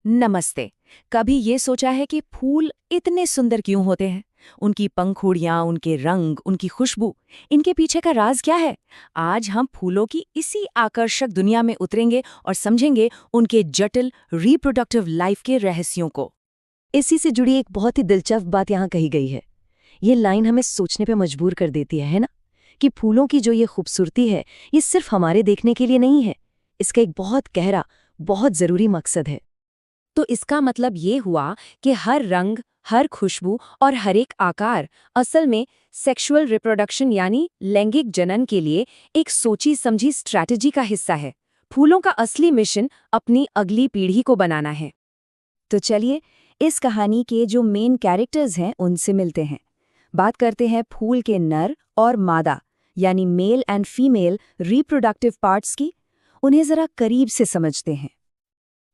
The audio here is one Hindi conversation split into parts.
नमस्ते। कभी ये सोचा है कि फूल इतने सुंदर क्यों होते हैं? उनकी पंखुड़ियां, उनके रंग, उनकी खुशबू, इनके पीछे का राज क्या है? आज हम फूलों की इसी आकर्षक दुनिया में उतरेंगे और समझेंगे उनके जटिल रिप्रोडक्टिव लाइफ के रहस्यों को। इसी से जुड़ी एक बहुत ही दिलचस्प बात यहाँ कही गई है। ये लाइन हमें सोचने पे मजबूर कर देती है ना? कि फूलों की जो ये खूबसूरती है, ये सिर्फ हमारे देखने के लिए नहीं है। इसका एक बहुत गहरा, बहुत ज़रूरी मकसद है। तो इसका मतलब ये हुआ कि हर रंग, हर खुशबू और हर एक आकार असल में सेक्सुअल रिप्रोडक्शन यानी लैंगिक जनन के लिए एक सोची समझी स्ट्रैटेजी का हिस्सा है। फूलों का असली मिशन अपनी अगली पीढ़ी को बनाना है। तो चलिए, इस कहानी के जो मेन कैरेक्टर्स हैं उनसे मिलते हैं। बात करते हैं फूल के नर और मादा यानी male and female reproductive parts की। उन्हें ज़रा करीब से समझते हैं।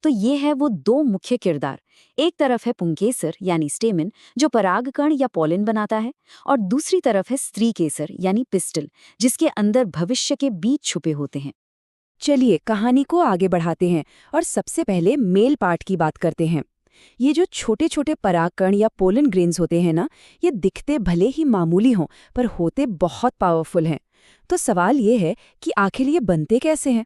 तो ये है वो दो मुख्य किरदार। एक तरफ है पुंकेसर यानी स्टेमन जो परागकण या पॉलिन बनाता है, और दूसरी तरफ है स्त्री केसर यानी पिस्टल जिसके अंदर भविष्य के बीज छुपे होते हैं। चलिए कहानी को आगे बढ़ाते हैं और सबसे पहले मेल पार्ट की बात करते हैं। ये जो छोटे छोटे परागकण या पोलन ग्रेन्स होते हैं ना, ये दिखते भले ही मामूली हों पर होते बहुत पावरफुल हैं। तो सवाल ये है कि आखिर ये बनते कैसे हैं?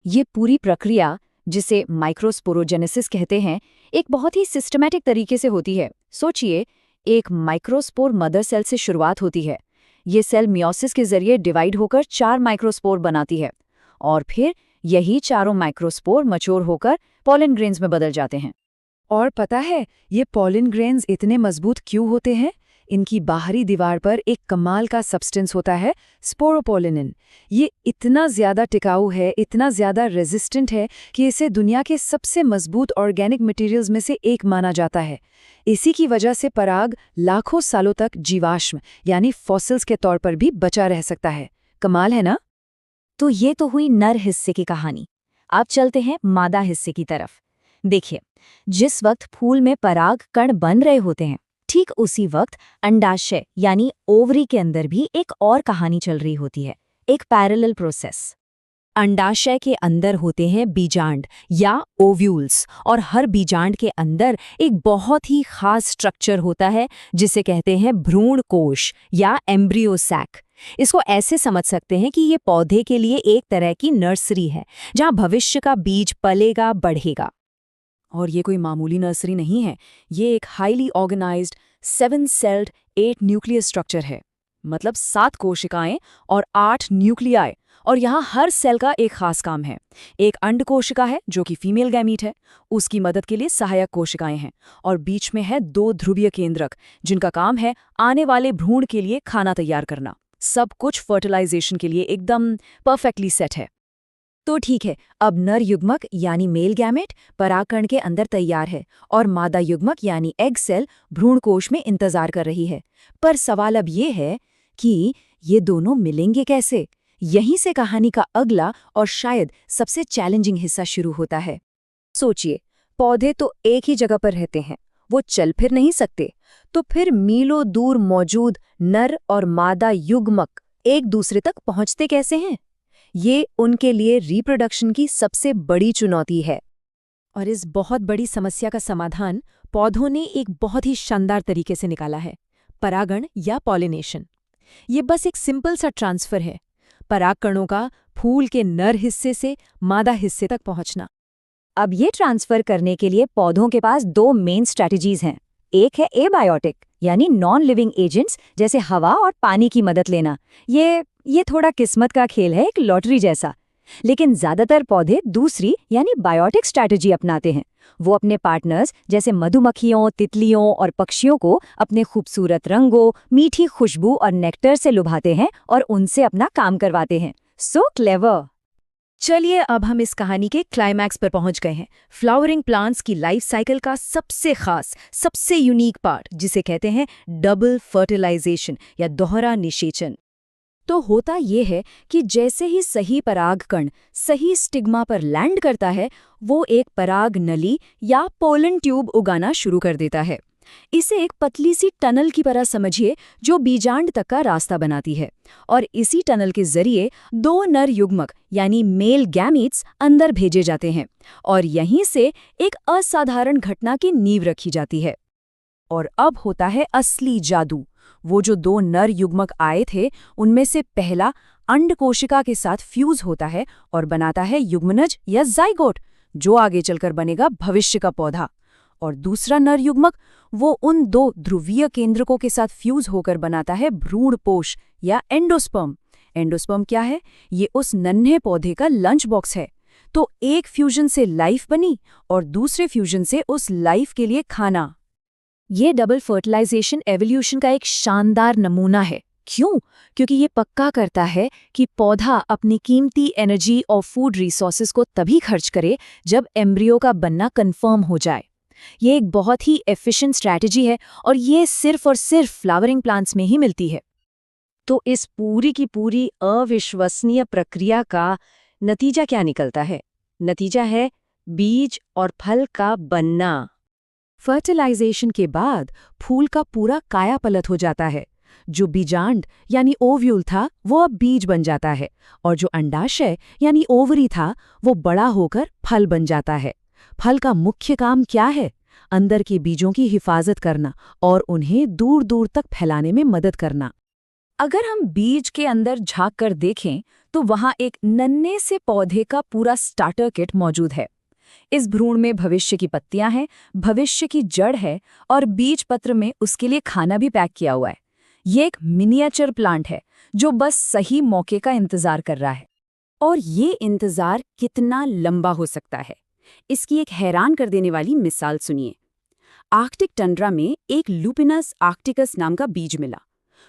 ये पूरी प्रक्रिया, जिसे माइक्रोस्पोरोजेनेसिस कहते हैं, एक बहुत ही सिस्टमैटिक तरीके से होती है। सोचिए, एक माइक्रोस्पोर मदर सेल से शुरुआत होती है। ये सेल मियोसिस के जरिए डिवाइड होकर 4 माइक्रोस्पोर बनाती है, और फिर यही चारों माइक्रोस्पोर मैच्योर होकर पॉलन ग्रेन्स में बदल जाते हैं। और पता है ये पॉलन ग्रेन्स इतने मजबूत क्यों होते हैं? इनकी बाहरी दीवार पर एक कमाल का सब्सटेंस होता है, स्पोरोपोलिनिन। ये इतना ज़्यादा टिकाऊ है, इतना ज़्यादा रेजिस्टेंट है कि इसे दुनिया के सबसे मजबूत ऑर्गेनिक मटेरियल्स में से एक माना जाता है। इसी की वजह से पराग लाखों सालों तक जीवाश्म यानी फॉसिल्स के तौर पर भी बचा रह सकता है। कमाल है ना? तो ये तो हुई नर हिस्से की कहानी। अब चलते हैं मादा हिस्से की तरफ। देखिए, जिस वक्त फूल में पराग कण बन रहे होते हैं, ठीक उसी वक्त अंडाशय यानी ओवरी के अंदर भी एक और कहानी चल रही होती है, एक पैरेलल प्रोसेस। अंडाशय के अंदर होते हैं बीजांड या ओव्यूल्स, और हर बीजांड के अंदर एक बहुत ही खास स्ट्रक्चर होता है जिसे कहते हैं भ्रूण कोश या एम्ब्रियो सैक। इसको ऐसे समझ सकते हैं कि ये पौधे के लिए एक तरह की नर्सरी है जहां भविष्य का बीज पलेगा, बढ़ेगा। और ये कोई मामूली नर्सरी नहीं है, ये एक highly organized 7 celled 8 nucleus structure है। मतलब 7 कोशिकाएं और 8 न्यूक्लियाई, और यहाँ हर सेल का एक खास काम है। एक अंड कोशिका है जो कि फीमेल गैमीट है, उसकी मदद के लिए सहायक कोशिकाएं हैं, और बीच में है 2 ध्रुवीय केंद्रक जिनका काम है आने वाले भ्रूण के लिए खाना तैयार करना। सब कुछ फर्टिलाइजेशन के लिए एकदम परफेक्टली सेट है। तो ठीक है, अब नर युग्मक यानी मेल गैमेट परागकण के अंदर तैयार है और मादा युग्मक यानी एग सेल भ्रूणकोश में इंतजार कर रही है। पर सवाल अब ये है कि ये दोनों मिलेंगे कैसे? यहीं से कहानी का अगला और शायद सबसे चैलेंजिंग हिस्सा शुरू होता है। सोचिए, पौधे तो एक ही जगह पर रहते हैं, वो चल फिर नहीं सकते, तो फिर मीलों दूर मौजूद नर और मादा युग्मक एक दूसरे तक पहुंचते कैसे हैं? ये उनके लिए रिप्रोडक्शन की सबसे बड़ी चुनौती है। और इस बहुत बड़ी समस्या का समाधान पौधों ने एक बहुत ही शानदार तरीके से निकाला है, परागण या पॉलिनेशन। ये बस एक सिंपल सा ट्रांसफर है, परागकणों का फूल के नर हिस्से से मादा हिस्से तक पहुंचना। अब ये ट्रांसफर करने के लिए पौधों के पास 2 मेन स्ट्रैटेजीज हैं। एक है एबायोटिक यानी नॉन लिविंग एजेंट्स जैसे हवा और पानी की मदद लेना। ये थोड़ा किस्मत का खेल है, एक लॉटरी जैसा। लेकिन ज्यादातर पौधे दूसरी यानी बायोटिक स्ट्रैटेजी अपनाते हैं। वो अपने पार्टनर्स जैसे मधुमक्खियों, तितलियों और पक्षियों को अपने खूबसूरत रंगों, मीठी खुशबू और नेक्टर से लुभाते हैं और उनसे अपना काम करवाते हैं। सो क्लेवर। चलिए अब हम इस कहानी के क्लाइमैक्स पर पहुंच गए हैं, फ्लावरिंग प्लांट्स की लाइफ साइकिल का सबसे खास, सबसे यूनिक पार्ट जिसे कहते हैं डबल फर्टिलाइजेशन या दोहरा निषेचन। तो होता ये है कि जैसे ही सही परागकण सही स्टिग्मा पर लैंड करता है, वो एक पराग नली या पोलन ट्यूब उगाना शुरू कर देता है। इसे एक पतली सी टनल की तरह समझिए जो बीजांड तक का रास्ता बनाती है, और इसी टनल के जरिए दो नर युग्मक यानी मेल गैमीट्स अंदर भेजे जाते हैं, और यहीं से एक असाधारण घटना की नींव रखी जाती है। और अब होता है असली जादू। वो जो दो नर युग्मक आए थे, उनमें से पहला अंड कोशिका के साथ फ्यूज होता है और बनाता है युग्मनज या जाइगोट, जो आगे चलकर बनेगा भविष्य का पौधा। और दूसरा नर युग्मक वो उन दो ध्रुवीय केंद्रकों के साथ फ्यूज होकर बनाता है भ्रूणपोष या एंडोस्पर्म। एंडोस्पर्म क्या है? ये उस नन्हे पौधे का लंच बॉक्स है। तो एक फ्यूजन से लाइफ बनी और दूसरे फ्यूजन से उस लाइफ के लिए खाना। ये डबल फर्टिलाइजेशन एवोल्यूशन का एक शानदार नमूना है। क्यों? क्योंकि ये पक्का करता है कि पौधा अपनी कीमती एनर्जी और फूड रिसोर्सेज को तभी खर्च करे जब एम्ब्रियो का बनना कंफर्म हो जाए। ये एक बहुत ही एफिशिएंट स्ट्रैटेजी है और ये सिर्फ और सिर्फ फ्लावरिंग प्लांट्स में ही मिलती है। तो इस पूरी की पूरी अविश्वसनीय प्रक्रिया का नतीजा क्या निकलता है? नतीजा है बीज और फल का बनना। फर्टिलाइजेशन के बाद फूल का पूरा कायापलट हो जाता है। जो बीजांड यानी ओव्यूल था वो अब बीज बन जाता है, और जो अंडाशय यानी ओवरी था वो बड़ा होकर फल बन जाता है। फल का मुख्य काम क्या है? अंदर के बीजों की हिफाजत करना और उन्हें दूर दूर तक फैलाने में मदद करना। अगर हम बीज के अंदर झांक कर देखें तो वहां एक नन्हे से पौधे का पूरा स्टार्टर किट मौजूद है। इस भ्रूण में भविष्य की पत्तियां हैं, भविष्य की जड़ है, और बीज पत्र में उसके लिए खाना भी पैक किया हुआ है। ये एक मिनिएचर प्लांट है जो बस सही मौके का इंतजार कर रहा है। और ये इंतजार कितना लंबा हो सकता है, इसकी एक हैरान कर देने वाली मिसाल सुनिए। आर्कटिक टंड्रा में एक लुपिनस आर्कटिकस नाम का बीज मिला।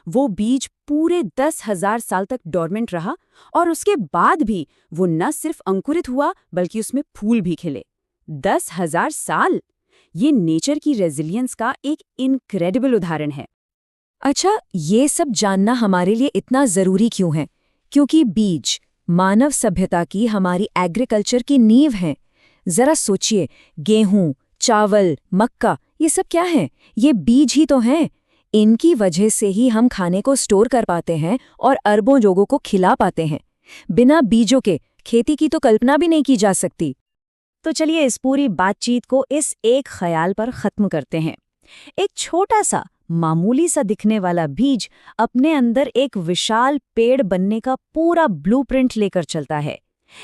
वो बीज पूरे 10,000 साल तक डोरमेंट रहा, और उसके बाद भी वो न सिर्फ अंकुरित हुआ बल्कि उसमें फूल भी खिले। 10,000 साल! ये नेचर की रेजिलियंस का एक इनक्रेडिबल उदाहरण है। अच्छा, ये सब जानना हमारे लिए इतना जरूरी क्यों है? क्योंकि बीज मानव सभ्यता की, हमारी एग्रीकल्चर की नींव हैं। जरा सोचिए, गेहूं, चावल, मक्का, ये सब क्या है? ये बीज ही तो हैं। इनकी वजह से ही हम खाने को स्टोर कर पाते हैं और अरबों लोगों को खिला पाते हैं। बिना बीजों के खेती की तो कल्पना भी नहीं की जा सकती। तो चलिए इस पूरी बातचीत को इस एक ख्याल पर खत्म करते हैं। एक छोटा सा, मामूली सा दिखने वाला बीज अपने अंदर एक विशाल पेड़ बनने का पूरा ब्लूप्रिंट लेकर चलता है।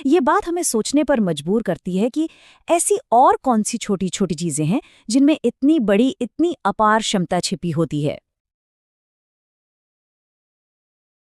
ये बात हमें सोचने पर मजबूर करती है कि ऐसी और कौन सी छोटी छोटी चीजें हैं जिनमें इतनी बड़ी, इतनी अपार क्षमता छिपी होती है।